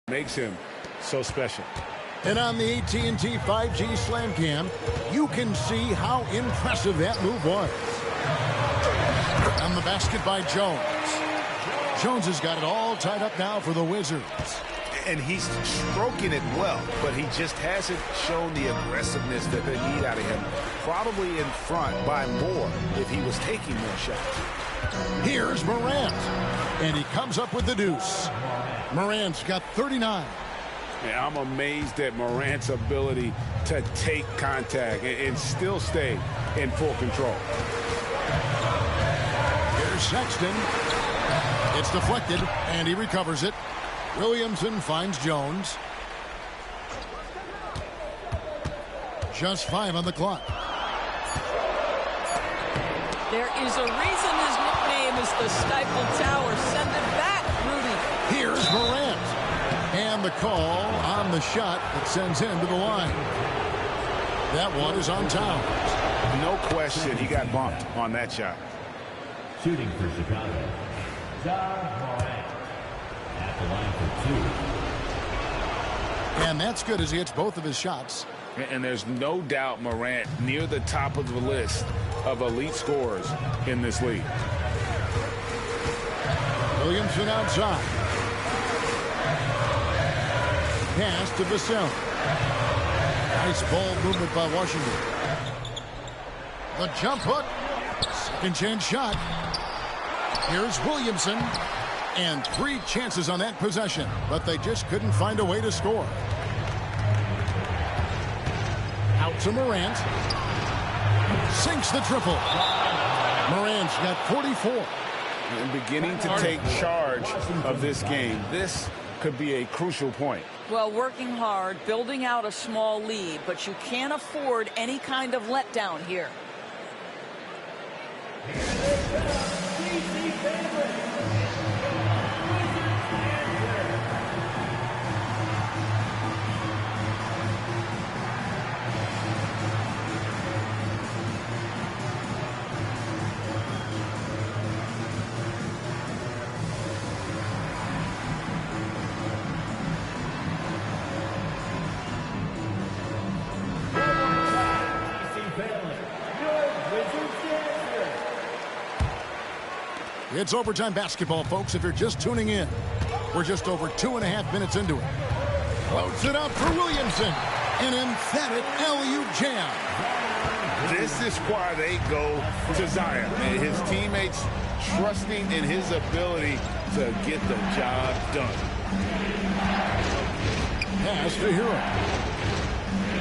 Makes him so special. And on the AT&T 5G Slam Cam, you can see how impressive that move was. On the basket by Jones. Jones has got it all tied up now for the Wizards. And he's stroking it well, but he just hasn't shown the aggressiveness that they need out of him. Probably in front by more if he was taking more shots. Here's Morant, and he comes up with the deuce. Morant's got 39. Yeah, I'm amazed at Morant's ability to take contact and still stay in full control. Here's Sexton. It's deflected, and he recovers it. Williamson finds Jones. Just 5 on the clock. There is a reason his nickname is the Stifle Tower. Send it back, Rudy. Here's Morant. And the call on the shot that sends him to the line. That one is on Towns. No question he got bumped on that shot. Shooting for Chicago, Morant. At the line for 2. And that's good as he hits both of his shots. And there's no doubt Morant near the top of the list of elite scorers in this league. Williamson outside. Pass to Vassell. Nice ball movement by Washington. The jump hook. Second chance shot. Here's Williamson. And 3 chances on that possession, but they just couldn't find a way to score. Out to Morant. Sinks the triple. Morant's got 44. And beginning to take charge of this game. This could be a crucial point. Well, working hard, building out a small lead, but you can't afford any kind of letdown here. It's overtime basketball, folks, if you're just tuning in. We're just over 2.5 minutes into it. Floats it up for Williamson. An emphatic LU jam. This is why they go to Zion. And his teammates trusting in his ability to get the job done. Pass to Hero.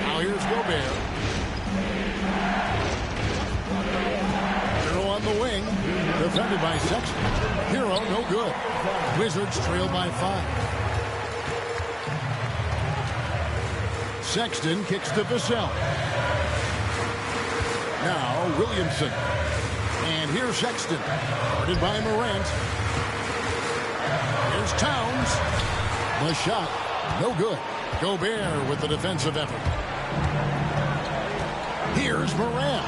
Now here's Gobert. Hero on the wing. Defended by Sexton. Hero, no good. Wizards trail by 5. Sexton kicks to Vassell. Now Williamson. And here's Sexton. Guarded by Morant. Here's Towns. The shot, no good. Gobert with the defensive effort. Here's Morant.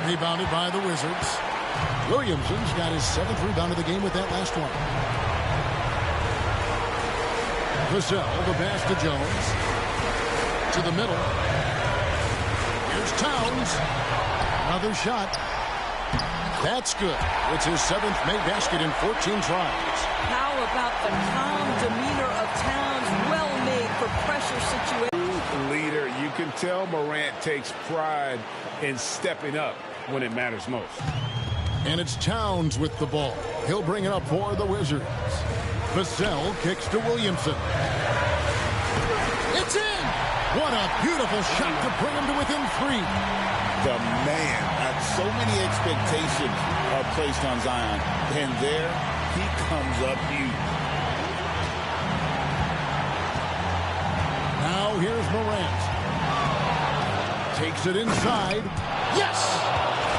Rebounded by the Wizards. Williamson's got his 7th rebound of the game with that last one. Vassell, the pass to Jones. To the middle. Here's Towns. Another shot. That's good. It's his 7th made basket in 14 tries. How about the calm demeanor of Towns? Well made for pressure situations. Leader, you can tell Morant takes pride in stepping up when it matters most. And it's Towns with the ball. He'll bring it up for the Wizards. Vassell kicks to Williamson. It's in! What a beautiful shot to bring him to within 3. The man. So many expectations are placed on Zion. And there he comes up huge. Now here's Morant. Takes it inside. Yes!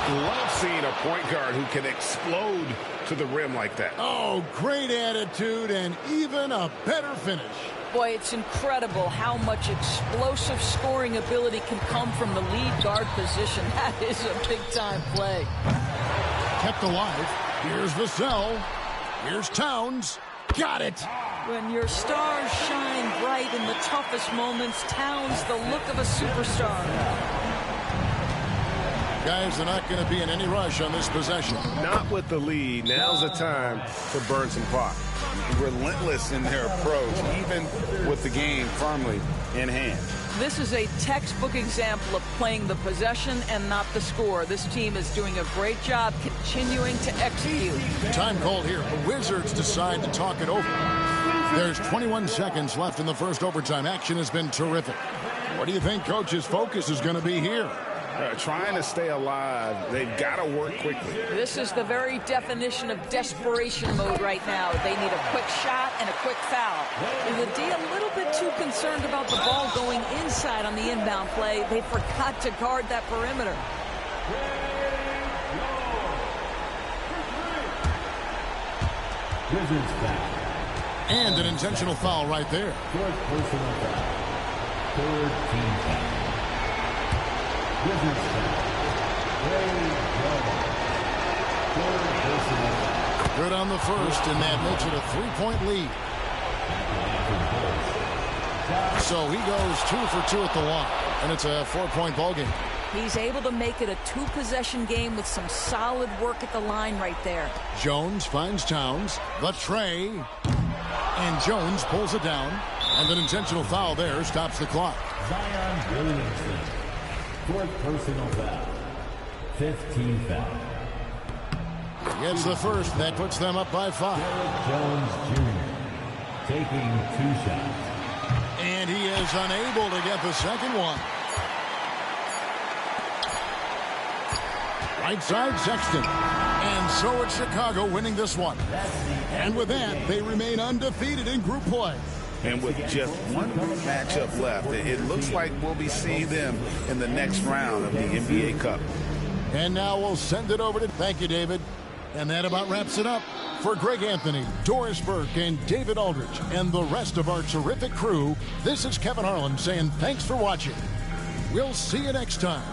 Love seeing a point guard who can explode to the rim like that. Oh, great attitude and even a better finish. Boy, it's incredible how much explosive scoring ability can come from the lead guard position. That is a big-time play. Kept alive. Here's Vassell. Here's Towns. Got it. When your stars shine bright in the toughest moments, Towns the look of a superstar. Guys, they're not going to be in any rush on this possession. Not with the lead. Now's the time to burn some clock. Relentless in their approach, even with the game firmly in hand. This is a textbook example of playing the possession and not the score. This team is doing a great job continuing to execute. Time called here. The Wizards decide to talk it over. There's 21 seconds left in the first overtime. Action has been terrific. What do you think Coach's focus is going to be here? Trying to stay alive. They've got to work quickly. This is the very definition of desperation mode right now. They need a quick shot and a quick foul. Is the D a little bit too concerned about the ball going inside on the inbound play? They forgot to guard that perimeter. Wizards foul. And an intentional foul right there. Fourth personal foul. Third team foul. Wizards foul. Third personal foul. Good on the first, and that makes it a 3-point lead. So he goes 2 for 2 at the line, and it's a 4-point ball game. He's able to make it a 2-possession game with some solid work at the line right there. Jones finds Towns. The tray. And Jones pulls it down. And an intentional foul there stops the clock. Zion Williamson. Fourth personal foul. 15 foul. Gets the first. That puts them up by 5. Derek Jones Jr. taking 2 shots. And he is unable to get the second one. Right side, Sexton. And so it's Chicago winning this one. And with that, they remain undefeated in group play. And with just one matchup left, it looks like we'll be seeing them in the next round of the NBA Cup. And now we'll send it over to... Thank you, David. And that about wraps it up. For Greg Anthony, Doris Burke, and David Aldridge, and the rest of our terrific crew, this is Kevin Harlan saying thanks for watching. We'll see you next time.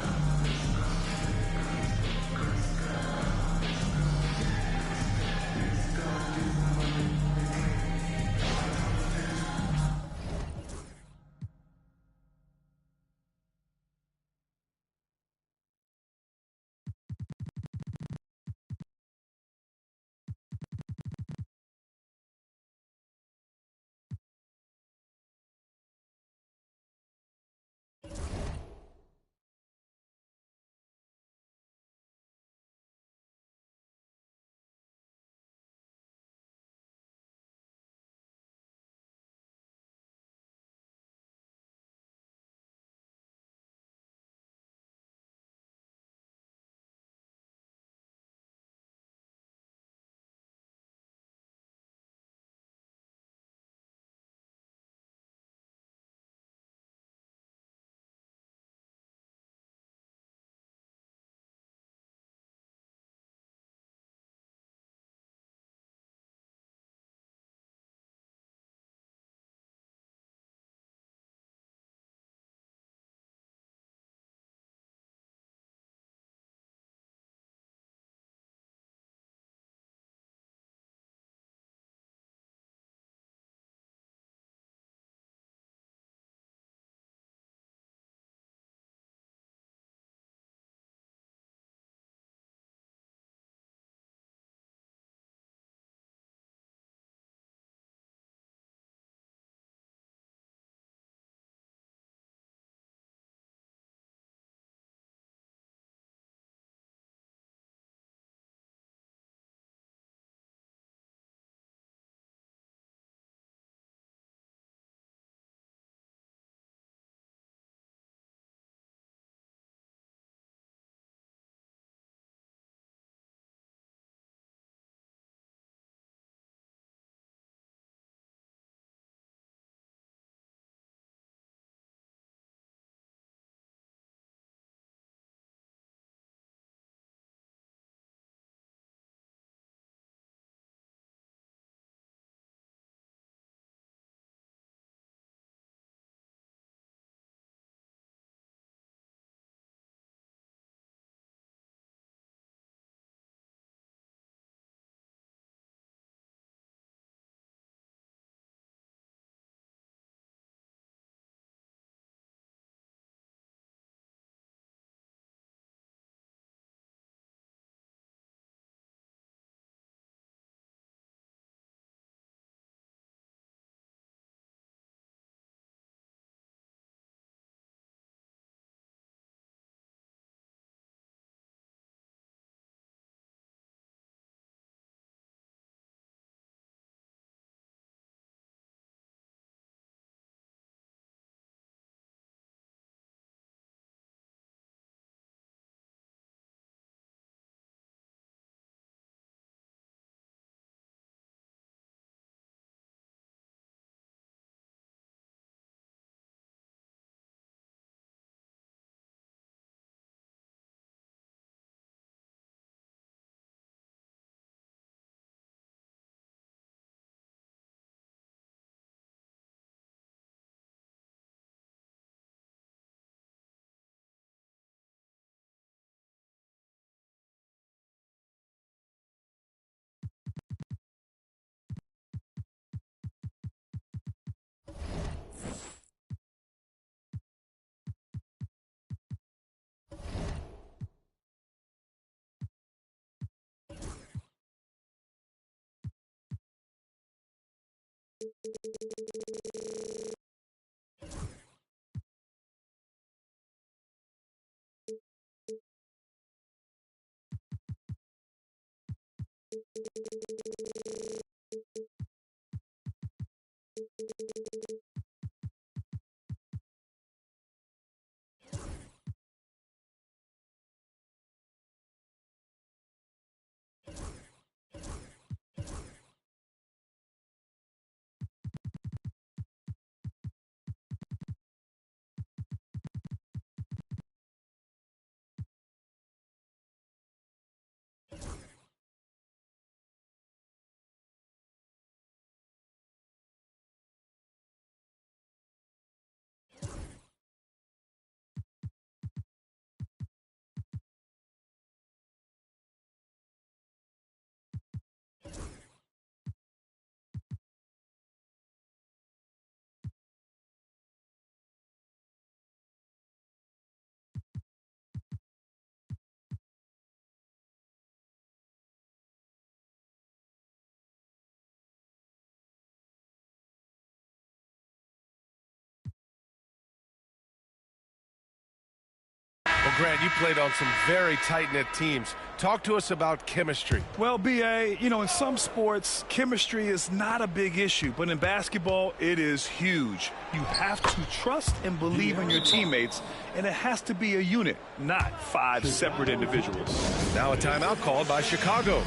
Well, Grant, you played on some very tight-knit teams. Talk to us about chemistry. Well, B.A., you know, in some sports, chemistry is not a big issue, but in basketball, it is huge. You have to trust and believe in your teammates, and it has to be a unit, not 5 separate individuals. Now a timeout called by Chicago.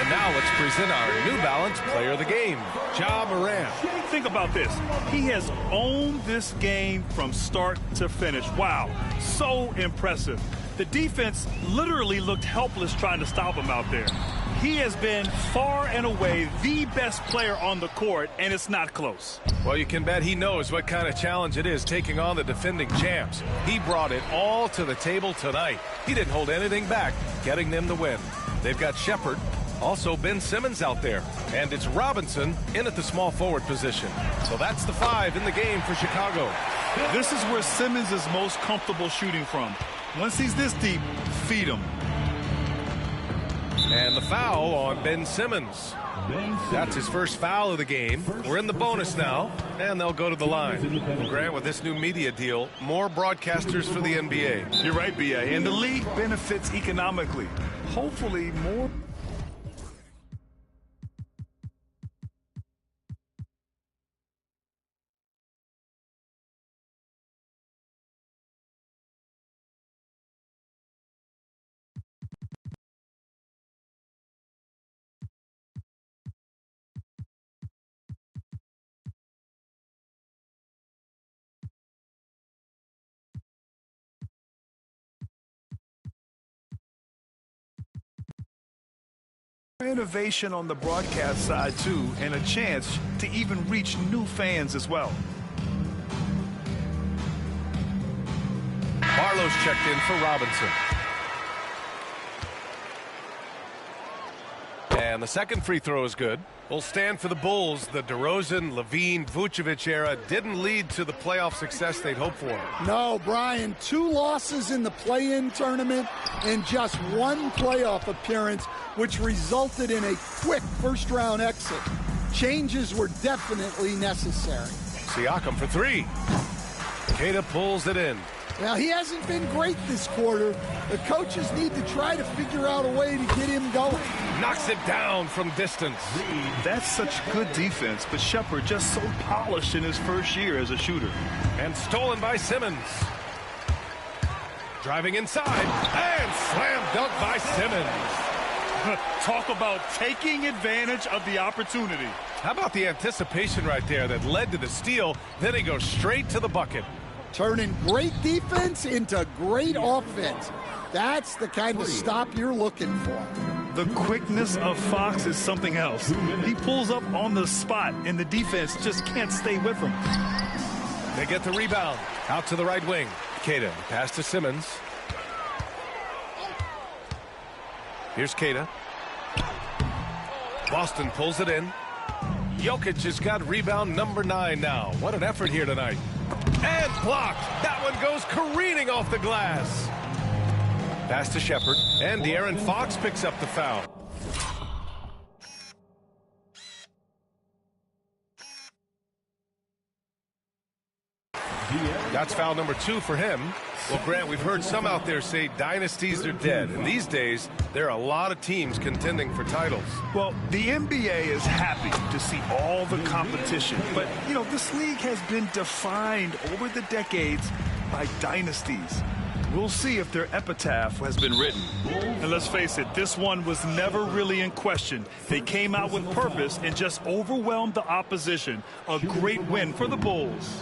Now let's present our New Balance Player of the Game, Ja Morant. Think about this. He has owned this game from start to finish. Wow, so impressive. The defense literally looked helpless trying to stop him out there. He has been far and away the best player on the court, and it's not close. Well, you can bet he knows what kind of challenge it is taking on the defending champs. He brought it all to the table tonight. He didn't hold anything back, getting them the win. They've got Shepard. Also, Ben Simmons out there. And it's Robinson in at the small forward position. So that's the 5 in the game for Chicago. This is where Simmons is most comfortable shooting from. Once he's this deep, feed him. And the foul on Ben Simmons. That's his first foul of the game. We're in the bonus now, and they'll go to the line. Grant, with this new media deal, more broadcasters for the NBA. You're right, B.A., and the league benefits economically. Hopefully more. Innovation on the broadcast side, too, and a chance to even reach new fans as well. Barlow's checked in for Robinson. And the second free throw is good. Will stand for the Bulls. The DeRozan, Levine, Vucevic era didn't lead to the playoff success they'd hoped for. No, Brian, 2 losses in the play-in tournament and just 1 playoff appearance, which resulted in a quick first-round exit. Changes were definitely necessary. Siakam for 3. Queta pulls it in. Now, he hasn't been great this quarter. The coaches need to try to figure out a way to get him going. Knocks it down from distance. That's such good defense, but Shepard just so polished in his first year as a shooter. And stolen by Simmons. Driving inside, and slam dunk by Simmons. Talk about taking advantage of the opportunity. How about the anticipation right there that led to the steal? Then he goes straight to the bucket. Turning great defense into great offense. That's the kind of stop you're looking for. The quickness of Fox is something else. He pulls up on the spot, and the defense just can't stay with him. They get the rebound. Out to the right wing. Keita, pass to Simmons. Here's Keita. Boston pulls it in. Jokic has got rebound number 9 now. What an effort here tonight. And blocked. That one goes careening off the glass. Pass to Shepherd. And De'Aaron Fox picks up the foul. That's foul number 2 for him. Well, Grant, we've heard some out there say dynasties are dead. And these days, there are a lot of teams contending for titles. Well, the NBA is happy to see all the competition. But, you know, this league has been defined over the decades by dynasties. We'll see if their epitaph has been written. And let's face it, this one was never really in question. They came out with purpose and just overwhelmed the opposition. A great win for the Bulls.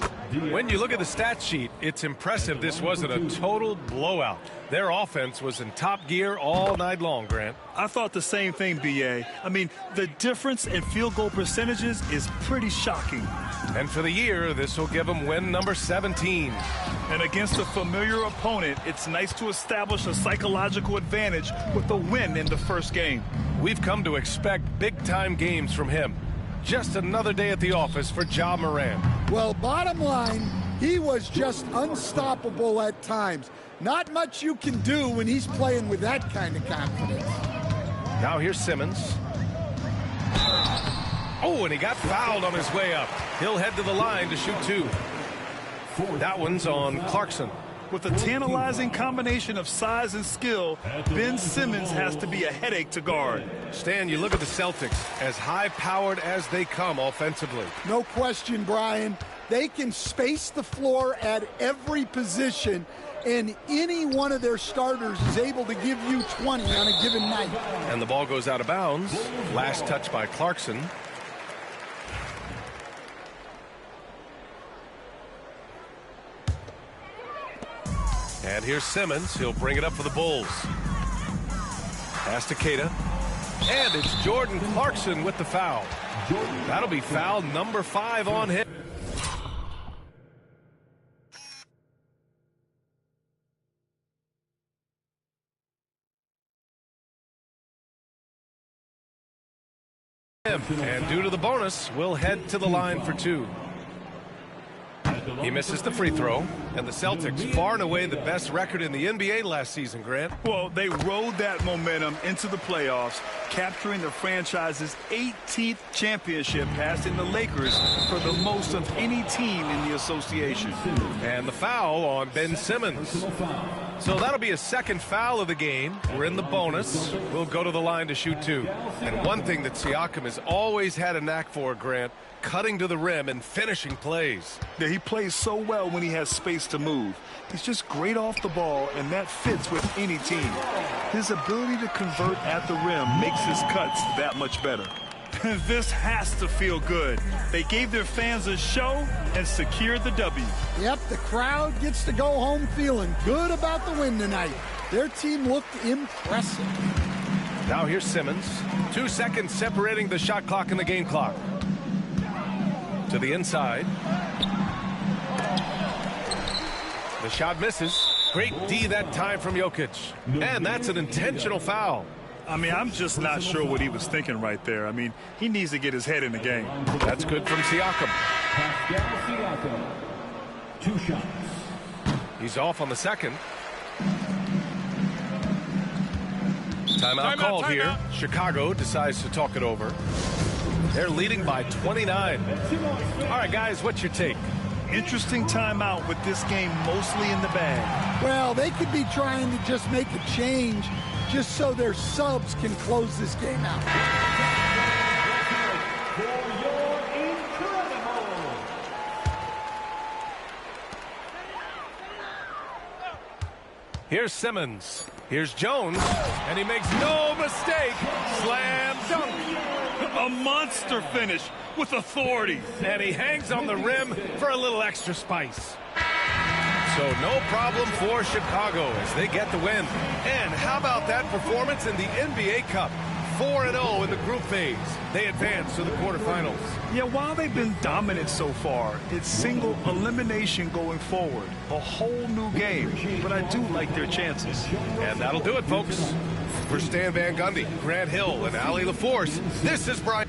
When you look at the stat sheet, it's impressive this wasn't a total blowout. Their offense was in top gear all night long, Grant. I thought the same thing, B.A. I mean, the difference in field goal percentages is pretty shocking. And for the year, this will give them win number 17. And against a familiar opponent, it's nice to establish a psychological advantage with a win in the first game. We've come to expect big-time games from him. Just another day at the office for Ja Morant. Well, bottom line, he was just unstoppable at times. Not much you can do when he's playing with that kind of confidence. Now here's Simmons. Oh, and he got fouled on his way up. He'll head to the line to shoot 2. That one's on Clarkson. With a tantalizing combination of size and skill, Ben Simmons has to be a headache to guard. Stan, you look at the Celtics, as high-powered as they come offensively. No question, Brian. They can space the floor at every position, and any one of their starters is able to give you 20 on a given night. And the ball goes out of bounds. Last touch by Clarkson. And here's Simmons. He'll bring it up for the Bulls. Pass to Keita. And it's Jordan Clarkson with the foul. That'll be foul number 5 on him. And due to the bonus, we'll head to the line for 2. He misses the free throw, and the Celtics far and away the best record in the NBA last season, Grant. Well, they rode that momentum into the playoffs, capturing the franchise's 18th championship, passing the Lakers for the most of any team in the association. And the foul on Ben Simmons. So that'll be a second foul of the game. We're in the bonus. We'll go to the line to shoot 2. And one thing that Siakam has always had a knack for, Grant, cutting to the rim and finishing plays. Yeah, he plays so well when he has space to move. He's just great off the ball, and that fits with any team. His ability to convert at the rim makes his cuts that much better. This has to feel good. They gave their fans a show and secured the W. Yep, the crowd gets to go home feeling good about the win tonight. Their team looked impressive. Now here's Simmons. 2 seconds separating the shot clock and the game clock. To the inside. The shot misses. Great D that time from Jokic. And that's an intentional foul. I mean, I'm just not sure what he was thinking right there. I mean, he needs to get his head in the game. That's good from Siakam. Siakam, 2 shots. He's off on the second. Timeout called here. Chicago decides to talk it over. They're leading by 29. All right, guys, what's your take? Interesting timeout with this game mostly in the bag. Well, they could be trying to just make a change just so their subs can close this game out. Here's Simmons. Here's Jones. And he makes no mistake. Slam dunk. A monster finish with authority. And he hangs on the rim for a little extra spice. So no problem for Chicago as they get the win. And how about that performance in the NBA Cup? 4-0 in the group phase. They advance to the quarterfinals. Yeah, while they've been dominant so far, it's single elimination going forward. A whole new game, but I do like their chances. And that'll do it, folks. For Stan Van Gundy, Grant Hill, and Allie LaForce, this is Brian.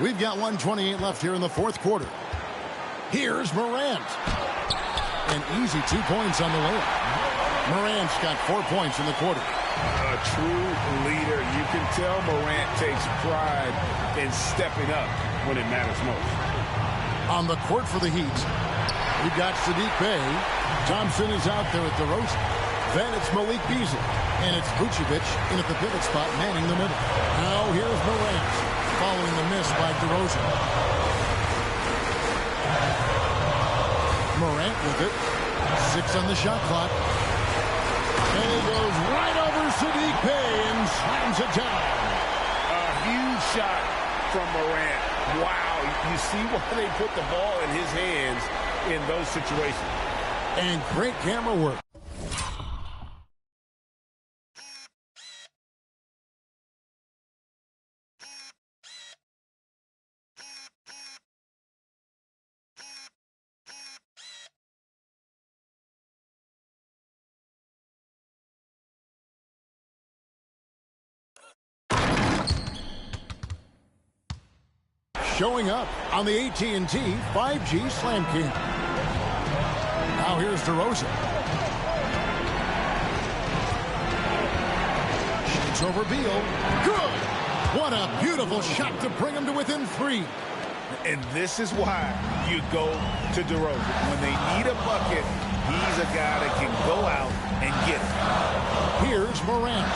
We've got 1:28 left here in the fourth quarter. Here's Morant. An easy 2 points on the layup. Morant's got 4 points in the quarter. A true leader. You can tell Morant takes pride in stepping up when it matters most. On the court for the Heat, we've got Sadiq Bey. Thompson is out there at DeRozan. Then it's Malik Beasley. And it's Vucevic in at the pivot spot, manning the middle. Now here's Morant, following the miss by DeRozan. Morant with it. 6 on the shot clock. And he goes right over Sadiq Bey and slams it down. A huge shot from Morant. Wow, you see why they put the ball in his hands in those situations. And great camera work. showing up on the AT&T 5G Slam King. Now here's DeRozan. Shoots over Beal. Good! What a beautiful shot to bring him to within 3. And this is why you go to DeRozan. When they need a bucket, he's a guy that can go out and get it. Here's Morant.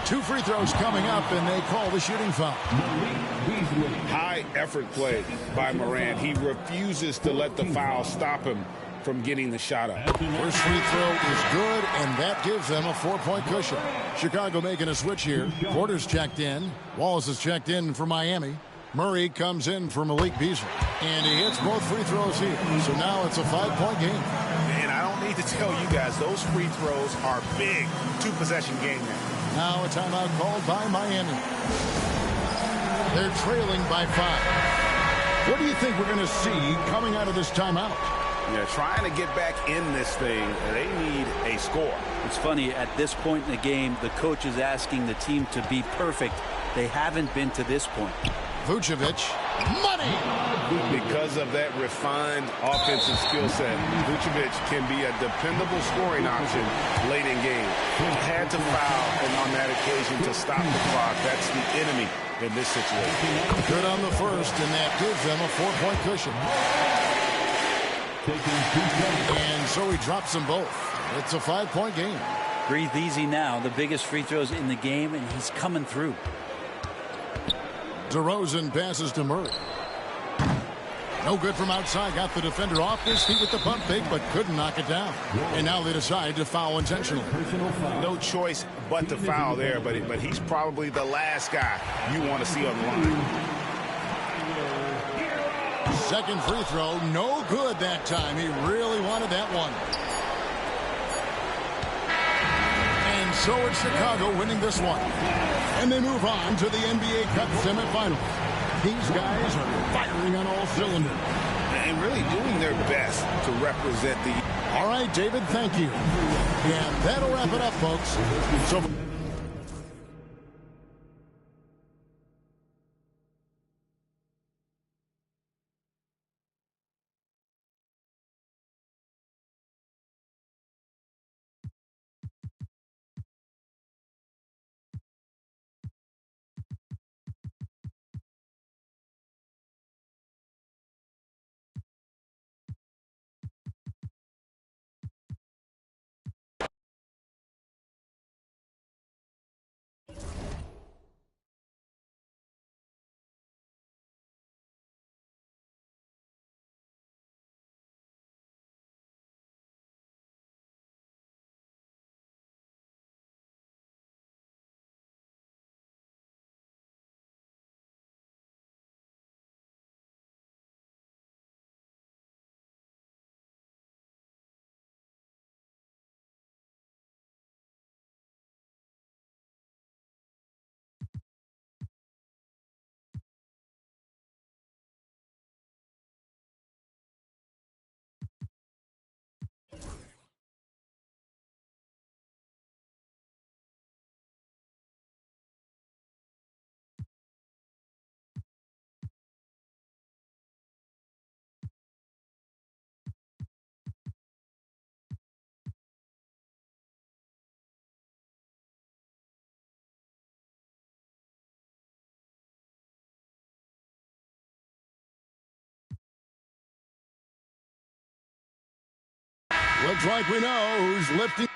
Two free throws coming up, and they call the shooting foul. High effort play by Morant. He refuses to let the foul stop him from getting the shot up. First free throw is good, and that gives them a 4-point cushion. Chicago making a switch here. Porter's checked in. Wallace is checked in for Miami. Murray comes in for Malik Beasley. And he hits both free throws here. So now it's a 5-point game. And I don't need to tell you guys, those free throws are big. 2-possession game now. Now a timeout called by Miami. They're trailing by 5. What do you think we're going to see coming out of this timeout? Yeah, trying to get back in this thing, they need a score. It's funny, at this point in the game, the coach is asking the team to be perfect. They haven't been to this point. Vucevic, money! Because of that refined offensive skill set, Vucevic can be a dependable scoring option late in game. Had to foul and on that occasion to stop the clock. That's the enemy in this situation. Good on the first, and that gives them a 4-point cushion. And so he drops them both. It's a 5-point game. Breathe easy now. The biggest free throws in the game, and he's coming through. DeRozan passes to Murray. No good from outside. Got the defender off his feet with the pump fake, but couldn't knock it down. And now they decide to foul intentionally. No choice but to foul there, but he's probably the last guy you want to see on the line. Second free throw, no good that time. He really wanted that one. And so it's Chicago winning this one. And they move on to the NBA Cup semifinals. These guys are firing on all cylinders. And really doing their best to represent the... All right, David, thank you. And that'll wrap it up, folks. So... looks like we know who's lifting.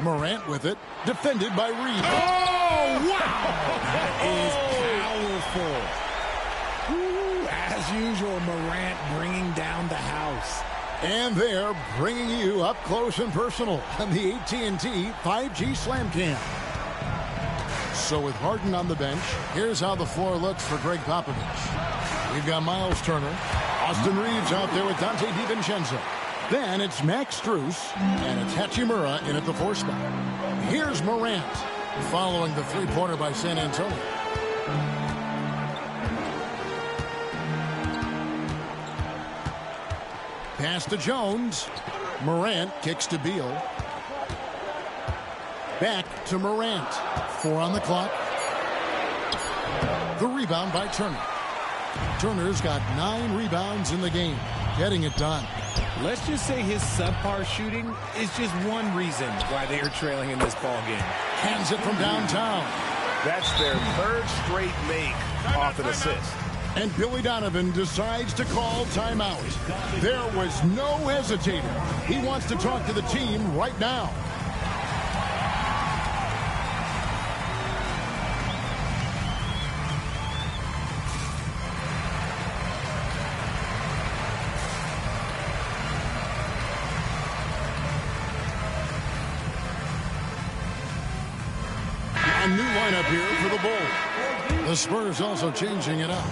Morant with it. Defended by Reeves. Oh, wow! That is powerful. Ooh, as usual, Morant bringing down the house. And they're bringing you up close and personal on the AT&T 5G Slam Cam. So with Harden on the bench, here's how the floor looks for Greg Popovich. We've got Miles Turner, Austin Reeves out there with Dante DiVincenzo. Then it's Max Strus, and it's Hachimura in at the 4 spot. Here's Morant, following the three-pointer by San Antonio. Pass to Jones. Morant kicks to Beal. Back to Morant. 4 on the clock. The rebound by Turner. Turner's got 9 rebounds in the game. Getting it done. Let's just say his subpar shooting is just one reason why they are trailing in this ball game. Hands it from downtown. That's their 3rd straight make off an assist. And Billy Donovan decides to call timeout. There was no hesitating. He wants to talk to the team right now. A new lineup here for the Bulls. The Spurs also changing it up.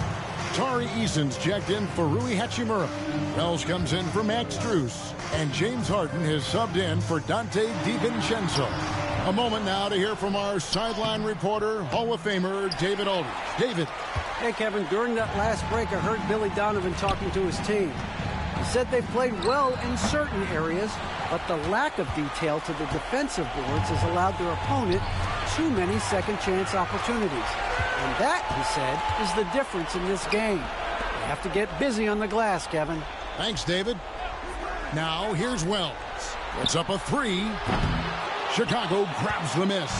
Tari Eason's checked in for Rui Hachimura. Wells comes in for Max Strus. And James Harden has subbed in for Dante DiVincenzo. A moment now to hear from our sideline reporter, Hall of Famer David Aldridge. David. Hey, Kevin, during that last break, I heard Billy Donovan talking to his team. He said they played well in certain areas, but the lack of detail to the defensive boards has allowed their opponent too many second-chance opportunities. And that, he said, is the difference in this game. You have to get busy on the glass, Kevin. Thanks, David. Now, here's Wells. It's up a 3. Chicago grabs the miss.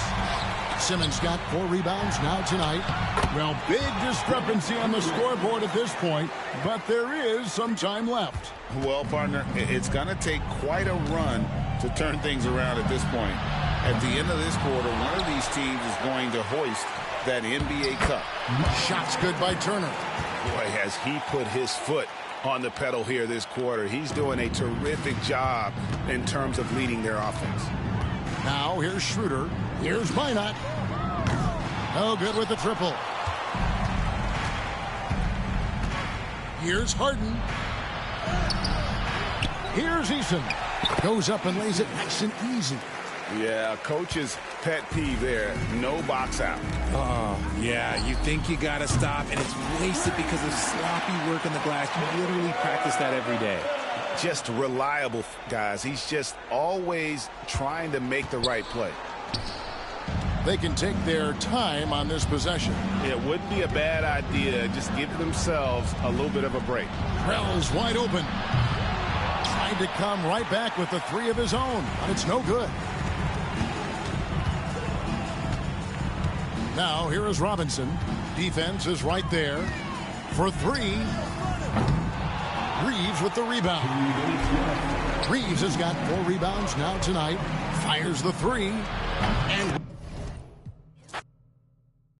Simmons got 4 rebounds now tonight. Well, big discrepancy on the scoreboard at this point, but there is some time left. Well, partner, it's going to take quite a run to turn things around at this point. At the end of this quarter, one of these teams is going to hoist that NBA Cup. Shots good by Turner. Boy, has he put his foot on the pedal here this quarter. He's doing a terrific job in terms of leading their offense. Now here's Schroeder. Here's Minot. No good with the triple. Here's Harden. Here's Eason. Goes up and lays it nice and easy. Yeah, coach's pet peeve there. No box out. Yeah, you think you got to stop, and it's wasted because of sloppy work on the glass. You literally practice that every day. Just reliable, guys. He's just always trying to make the right play. They can take their time on this possession. It wouldn't be a bad idea. Just give themselves a little bit of a break. Krell's wide open. Tried to come right back with the 3 of his own, but it's no good. Now, here is Robinson. Defense is right there for 3. Reeves with the rebound. Reeves has got 4 rebounds now tonight. Fires the 3. And